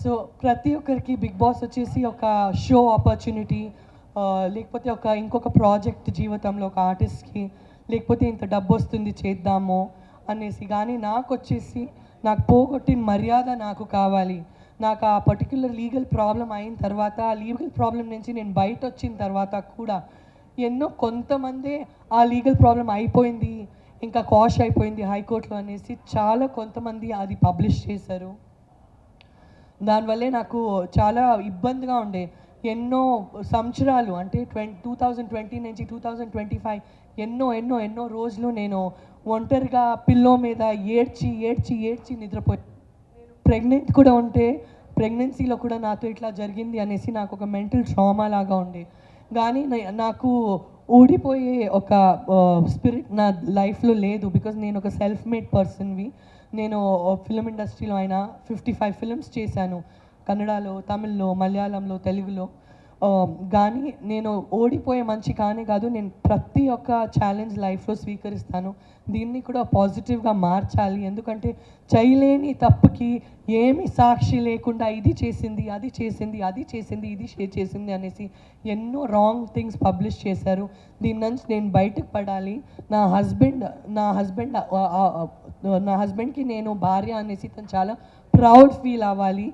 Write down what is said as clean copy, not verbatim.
So ప్రతి ఒక్కరికి big boss వచ్చేసి ఒక షో ఆపర్చునిటీ, లేకపోతే ఇంకొక ప్రాజెక్ట్ జీవితంలో ఒక ఆర్టిస్ట్కి, లేకపోతే ఇంత డబ్బు వస్తుంది చేద్దాము అనేసి. కానీ నాకు వచ్చేసి నాకు పోగొట్టిన మర్యాద నాకు కావాలి. నాకు ఆ పర్టిక్యులర్ లీగల్ ప్రాబ్లం అయిన తర్వాత, ఆ లీగల్ ప్రాబ్లం నుంచి నేను బయట వచ్చిన తర్వాత కూడా కొంతమంది ఆ లీగల్ ప్రాబ్లం అయిపోయింది, ఇంకా కాష్ అయిపోయింది హైకోర్టులో అనేసి చాలా కొంతమంది అది పబ్లిష్ చేశారు. దానివల్లే నాకు చాలా ఇబ్బందిగా ఉండే. ఎన్నో సంవత్సరాలు అంటే 2020 నుంచి 2025 ఎన్నో ఎన్నో ఎన్నో రోజులు నేను ఒంటరిగా పిల్లో మీద ఏడ్చి ఏడ్చి ఏడ్చి నిద్రపోయి, ప్రెగ్నెంట్ కూడా ఉంటే ప్రెగ్నెన్సీలో కూడా నాతో ఇట్లా జరిగింది అనేసి నాకు ఒక మెంటల్ ట్రామా లాగా ఉండే. కానీ నాకు ఊడిపోయే ఒక స్పిరిట్ నా లైఫ్లో లేదు. బికాజ్ నేను ఒక సెల్ఫ్ మేడ్ పర్సన్వి. నేను ఫిలిం ఇండస్ట్రీలో అయినా 55 ఫిలిమ్స్ చేశాను, కన్నడలో, తమిళ్లో, మలయాళంలో, తెలుగులో. కానీ నేను ఓడిపోయే మంచి కానే కాదు. నేను ప్రతి ఒక్క ఛాలెంజ్ లైఫ్లో స్వీకరిస్తాను. దీన్ని కూడా పాజిటివ్గా మార్చాలి. ఎందుకంటే చేయలేని తప్పుకి ఏమి సాక్షి లేకుండా ఇది చేసింది, అది చేసింది, అది చేసింది, ఇది చేసింది అనేసి ఎన్నో రాంగ్ థింగ్స్ పబ్లిష్ చేశారు. దీని నుంచి నేను బయటకు పడాలి. నా హస్బెండ్కి నేను భార్య అనేసి తను చాలా ప్రౌడ్ ఫీల్ అవ్వాలి.